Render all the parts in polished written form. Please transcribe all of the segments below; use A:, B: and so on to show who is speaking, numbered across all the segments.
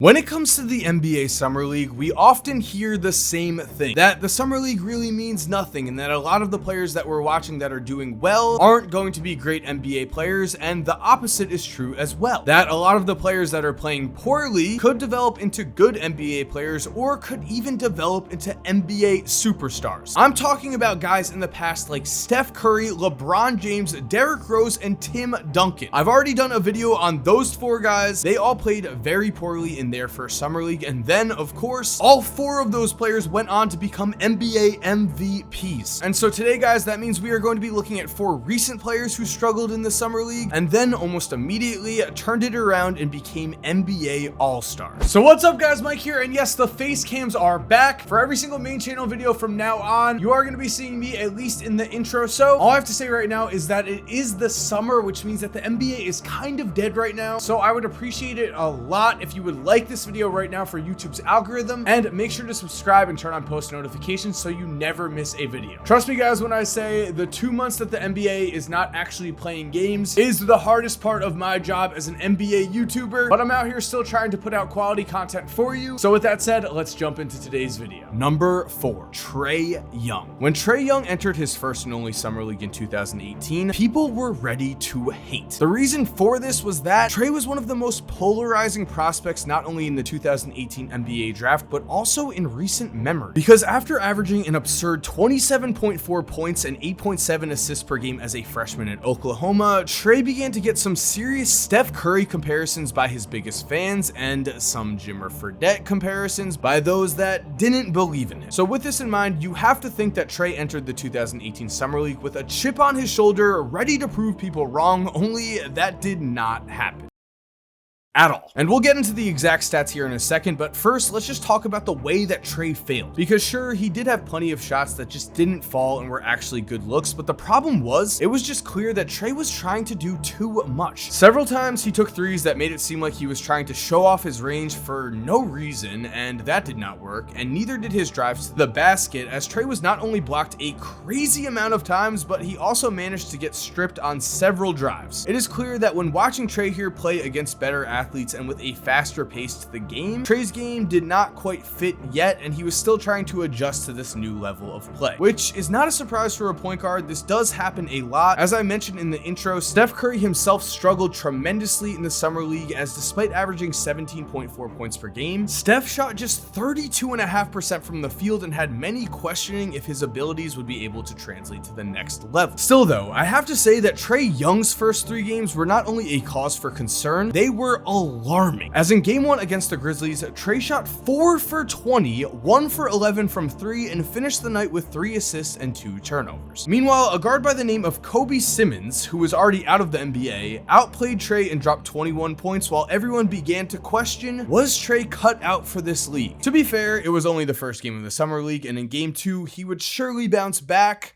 A: When it comes to the NBA Summer League, we often hear the same thing, that the Summer League really means nothing and that a lot of the players that we're watching that are doing well aren't going to be great NBA players, and the opposite is true as well, that a lot of the players that are playing poorly could develop into good NBA players or could even develop into NBA superstars. I'm talking about guys in the past like Steph Curry, LeBron James, Derrick Rose, and Tim Duncan. I've already done a video on those four guys. They all played very poorly in their first Summer League, and then of course all four of those players went on to become NBA MVPs. And so today, guys, that means we are going to be looking at four recent players who struggled in the Summer League and then almost immediately turned it around and became NBA All-Stars. So what's up, guys? Mike here, and yes, the face cams are back. For every single main channel video from now on, you are going to be seeing me at least in the intro. So all I have to say right now is that it is the summer, which means that the NBA is kind of dead right now. So I would appreciate it a lot if you would like this video right now for YouTube's algorithm, and make sure to subscribe and turn on post notifications so you never miss a video. Trust me, guys, when I say the 2 months that the NBA is not actually playing games is the hardest part of my job as an NBA YouTuber, but I'm out here still trying to put out quality content for you. So with that said, let's jump into today's video. Number 4, Trey Young. When Trey Young entered his first and only Summer League in 2018, people were ready to hate. The reason for this was that Trey was one of the most polarizing prospects, not only in the 2018 NBA draft, but also in recent memory. Because after averaging an absurd 27.4 points and 8.7 assists per game as a freshman at Oklahoma, Trey began to get some serious Steph Curry comparisons by his biggest fans and some Jimmer Fredette comparisons by those that didn't believe in him. So with this in mind, you have to think that Trey entered the 2018 Summer League with a chip on his shoulder, ready to prove people wrong, only that did not happen at all. And we'll get into the exact stats here in a second, but first, let's just talk about the way that Trey failed. Because sure, he did have plenty of shots that just didn't fall and were actually good looks, but the problem was, it was just clear that Trey was trying to do too much. Several times he took threes that made it seem like he was trying to show off his range for no reason, and that did not work, and neither did his drives to the basket, as Trey was not only blocked a crazy amount of times, but he also managed to get stripped on several drives. It is clear that when watching Trey here play against better athletes and with a faster pace to the game, Trey's game did not quite fit yet, and he was still trying to adjust to this new level of play, which is not a surprise for a point guard. This does happen a lot. As I mentioned in the intro, Steph Curry himself struggled tremendously in the Summer League, as despite averaging 17.4 points per game, Steph shot just 32.5% from the field and had many questioning if his abilities would be able to translate to the next level. Still though, I have to say that Trey Young's first 3 games were not only a cause for concern, they were alarming. As in game 1 against the Grizzlies, Trey shot 4 for 20, 1 for 11 from 3, and finished the night with 3 assists and 2 turnovers. Meanwhile, a guard by the name of Kobe Simmons, who was already out of the NBA, outplayed Trey and dropped 21 points while everyone began to question, was Trey cut out for this league? To be fair, it was only the first game of the Summer League, and in game 2, he would surely bounce back.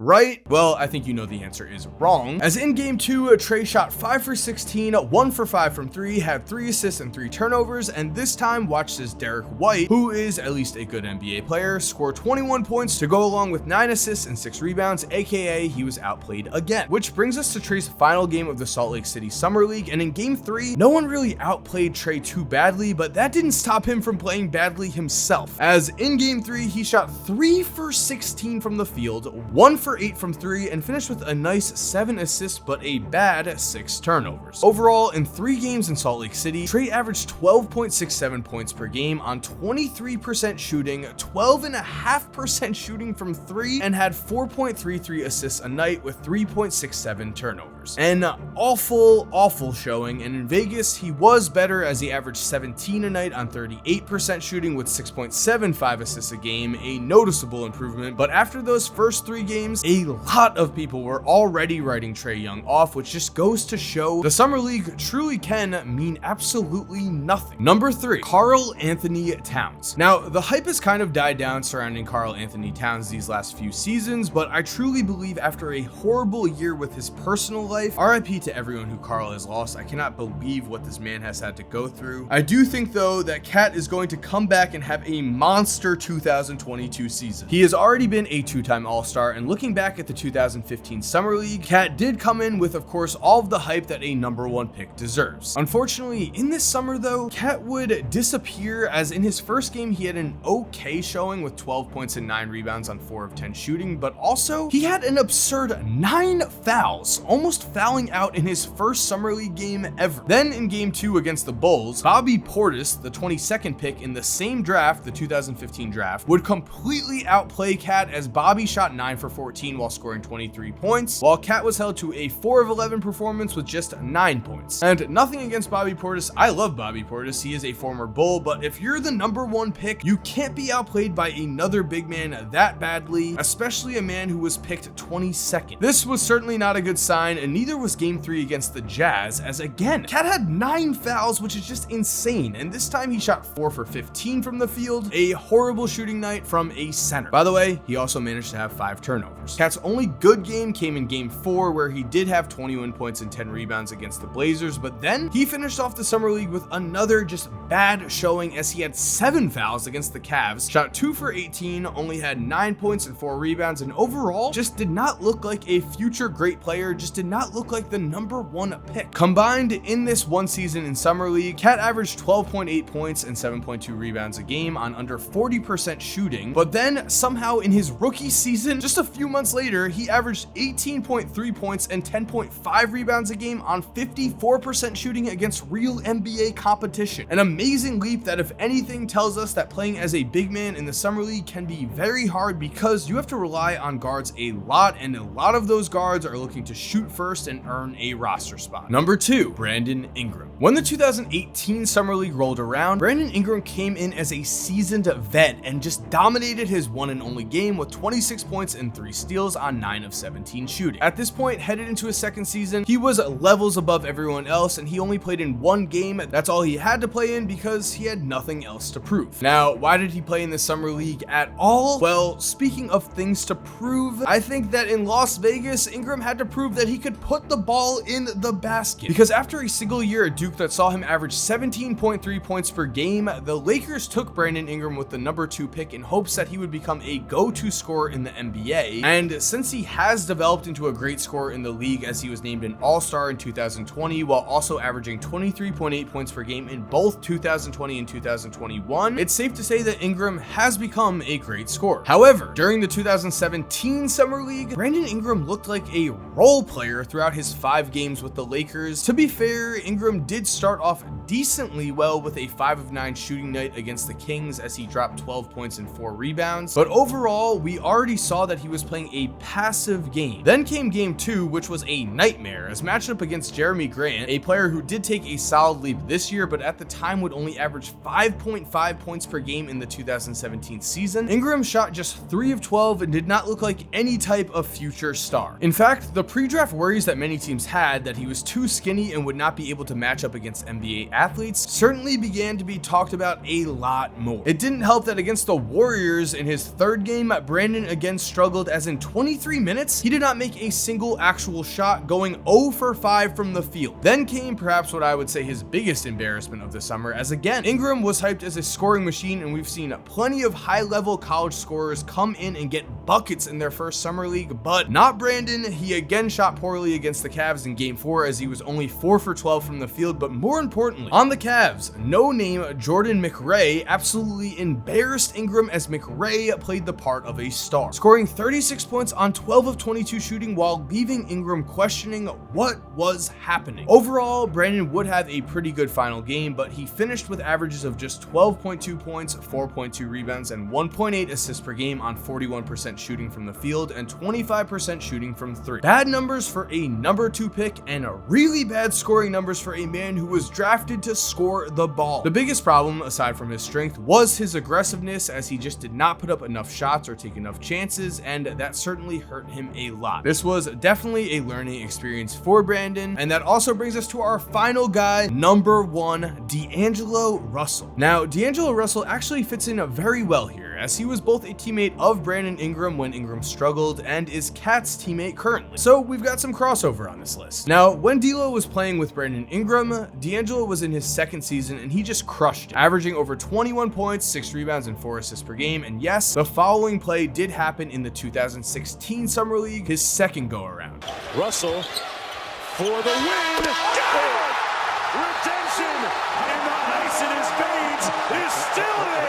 A: Right? Well, I think you know the answer is wrong, as in game 2, Trey shot 5 for 16, 1 for 5 from 3, had 3 assists and 3 turnovers, and this time watched as Derrick White, who is at least a good NBA player, score 21 points to go along with 9 assists and 6 rebounds, aka he was outplayed again. Which brings us to Trey's final game of the Salt Lake City Summer League, and in game 3, no one really outplayed Trey too badly, but that didn't stop him from playing badly himself, as in game 3, he shot 3 for 16 from the field, 1 for 8 from 3, and finished with a nice 7 assists but a bad 6 turnovers. Overall, in 3 games in Salt Lake City, Trey averaged 12.67 points per game on 23% shooting, 12.5% shooting from 3, and had 4.33 assists a night with 3.67 turnovers. An awful showing, and in Vegas, he was better as he averaged 17 a night on 38% shooting with 6.75 assists a game, a noticeable improvement, but after those first 3 games, a lot of people were already writing Trey Young off, which just goes to show the Summer League truly can mean absolutely nothing. Number 3, KarlAnthony Towns. Now, the hype has kind of died down surrounding KarlAnthony Towns these last few seasons, but I truly believe after a horrible year with his personal life, RIP to everyone who Karl has lost. I cannot believe what this man has had to go through. I do think though that Cat is going to come back and have a monster 2022 season. He has already been a 2-time All-Star, and looking looking back at the 2015 Summer League, Cat did come in with, of course, all of the hype that a #1 pick deserves. Unfortunately, in this summer though, Cat would disappear, as in his first game he had an okay showing with 12 points and 9 rebounds on 4 of 10 shooting, but also he had an absurd 9 fouls, almost fouling out in his first Summer League game ever. Then in game 2 against the Bulls, Bobby Portis, the 22nd pick in the same draft, the 2015 draft, would completely outplay Cat as Bobby shot 9 for 14 while scoring 23 points, while Cat was held to a 4 of 11 performance with just 9 points. And nothing against Bobby Portis, I love Bobby Portis, he is a former Bull, but if you're the #1 pick, you can't be outplayed by another big man that badly, especially a man who was picked 22nd. This was certainly not a good sign, and neither was game 3 against the Jazz, as again, Cat had 9 fouls, which is just insane, and this time he shot 4 for 15 from the field, a horrible shooting night from a center. By the way, he also managed to have 5 turnovers. Cat's only good game came in game 4, where he did have 21 points and 10 rebounds against the Blazers, but then he finished off the Summer League with another just bad showing, as he had 7 fouls against the Cavs, shot 2 for 18, only had 9 points and 4 rebounds, and overall just did not look like a future great player, just did not look like the #1 pick. Combined in this one season in Summer League, Cat averaged 12.8 points and 7.2 rebounds a game on under 40% shooting, but then somehow in his rookie season, just a few months later, he averaged 18.3 points and 10.5 rebounds a game on 54% shooting against real NBA competition. An amazing leap that, if anything, tells us that playing as a big man in the Summer League can be very hard, because you have to rely on guards a lot, and a lot of those guards are looking to shoot first and earn a roster spot. Number 2, Brandon Ingram. When the 2018 Summer League rolled around, Brandon Ingram came in as a seasoned vet and just dominated his one and only game with 26 points and 3 steals on 9 of 17 shooting. At this point, headed into his second season, he was levels above everyone else, and he only played in 1 game. That's all he had to play in because he had nothing else to prove. Now, why did he play in the Summer League at all? Well, speaking of things to prove, I think that in Las Vegas, Ingram had to prove that he could put the ball in the basket. Because after a single year at Duke that saw him average 17.3 points per game, the Lakers took Brandon Ingram with the #2 pick in hopes that he would become a go-to scorer in the NBA. And since he has developed into a great scorer in the league, as he was named an All-Star in 2020, while also averaging 23.8 points per game in both 2020 and 2021, it's safe to say that Ingram has become a great scorer. However, during the 2017 Summer League, Brandon Ingram looked like a role player throughout his 5 games with the Lakers. To be fair, Ingram did start off decently well with a 5 of 9 shooting night against the Kings, as he dropped 12 points and 4 rebounds, but overall, we already saw that he was playing a passive game. Then came game 2, which was a nightmare, as matched up against Jeremy Grant, a player who did take a solid leap this year, but at the time would only average 5.5 points per game in the 2017 season. Ingram shot just 3 of 12 and did not look like any type of future star. In fact, the pre-draft worries that many teams had that he was too skinny and would not be able to match up against NBA athletes certainly began to be talked about a lot more. It didn't help that against the Warriors in his 3rd game, Brandon again struggled, as in 23 minutes, he did not make a single actual shot, going 0 for 5 from the field. Then came perhaps what I would say his biggest embarrassment of the summer, as again, Ingram was hyped as a scoring machine, and we've seen plenty of high-level college scorers come in and get buckets in their first Summer League, but not Brandon. He again shot poorly against the Cavs in game 4, as he was only 4 for 12 from the field, but more importantly, on the Cavs, no-name Jordan McRae absolutely embarrassed Ingram, as McRae played the part of a star, scoring 36 points on 12 of 22 shooting while leaving Ingram questioning what was happening. Overall, Brandon would have a pretty good final game, but he finished with averages of just 12.2 points, 4.2 rebounds, and 1.8 assists per game on 41% shooting from the field and 25% shooting from 3. Bad numbers for a #2 pick, and really bad scoring numbers for a man who was drafted to score the ball. The biggest problem, aside from his strength, was his aggressiveness, as he just did not put up enough shots or take enough chances, and that certainly hurt him a lot. This was definitely a learning experience for Brandon, and that also brings us to our final guy, #1, DAngelo Russell. Now, DAngelo Russell actually fits in very well here, as he was both a teammate of Brandon Ingram when Ingram struggled and is Cat's teammate currently. So we've got some crossover on this list. Now, when D'Lo was playing with Brandon Ingram, DAngelo was in his second season and he just crushed it, averaging over 21 points, 6 rebounds, and 4 assists per game. And yes, the following play did happen in the 2016 Summer League, his second go-around.
B: Russell for the win. Got it! Redemption, and the ice in his veins is still there.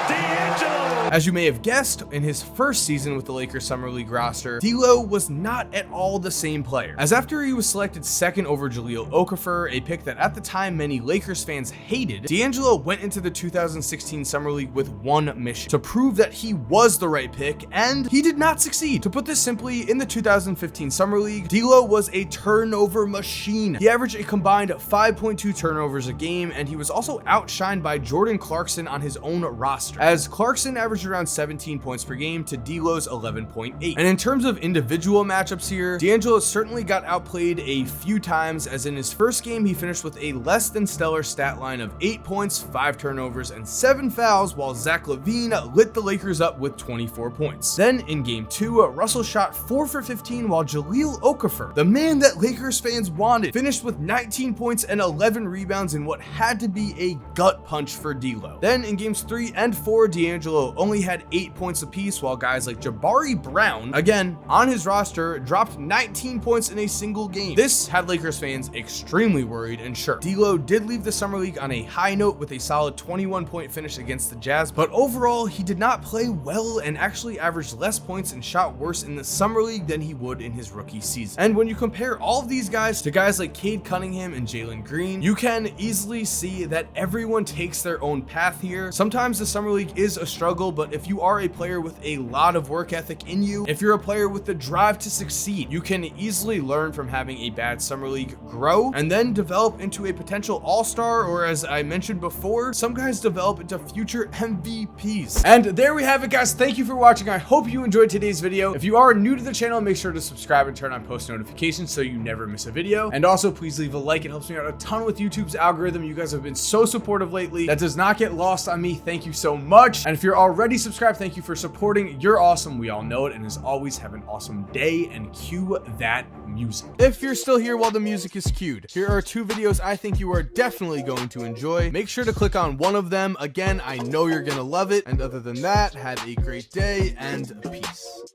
B: DAngelo.
A: As you may have guessed, in his first season with the Lakers Summer League roster, D'Lo was not at all the same player, as after he was selected second over Jahlil Okafor, a pick that at the time many Lakers fans hated, DAngelo went into the 2016 Summer League with one mission: to prove that he was the right pick, and he did not succeed. To put this simply, in the 2015 Summer League, D'Lo was a turnover machine. He averaged a combined 5.2 turnovers a game, and he was also outshined by Jordan Clarkson on his own roster, as Clarkson averaged around 17 points per game to D'Lo's 11.8. And in terms of individual matchups here, DAngelo certainly got outplayed a few times, as in his first game he finished with a less than stellar stat line of 8 points, 5 turnovers, and 7 fouls, while Zach LaVine lit the Lakers up with 24 points. Then in game 2, Russell shot 4 for 15, while Jahlil Okafor, the man that Lakers fans wanted, finished with 19 points and 11 rebounds in what had to be a gut punch for D'Lo. Then in games 3 and 4, DAngelo only had 8 points apiece, while guys like Jabari Brown, again on his roster, dropped 19 points in a single game. This had Lakers fans extremely worried, and sure, D'Lo did leave the Summer League on a high note with a solid 21-point finish against the Jazz, but overall he did not play well and actually averaged less points and shot worse in the Summer League than he would in his rookie season. And when you compare all of these guys to guys like Cade Cunningham and Jalen Green, you can easily see that everyone takes their own path here. Sometimes the Summer League is a struggle, but if you are a player with a lot of work ethic in you, if you're a player with the drive to succeed, you can easily learn from having a bad Summer League, grow, and then develop into a potential all-star, or as I mentioned before, some guys develop into future MVPs. And there we have it, guys. Thank you for watching. I hope you enjoyed today's video. If you are new to the channel, make sure to subscribe and turn on post notifications so you never miss a video. And also, please leave a like. It helps me out a ton with YouTube's algorithm. You guys have been so supportive lately. That does not get lost on me. Thank you so much. And if you're already subscribed, thank you for supporting. You're awesome. We all know it. And as always, have an awesome day, and cue that music. If you're still here while the music is cued, here are 2 videos I think you are definitely going to enjoy. Make sure to click on one of them. Again, I know you're gonna love it. And other than that, have a great day and peace.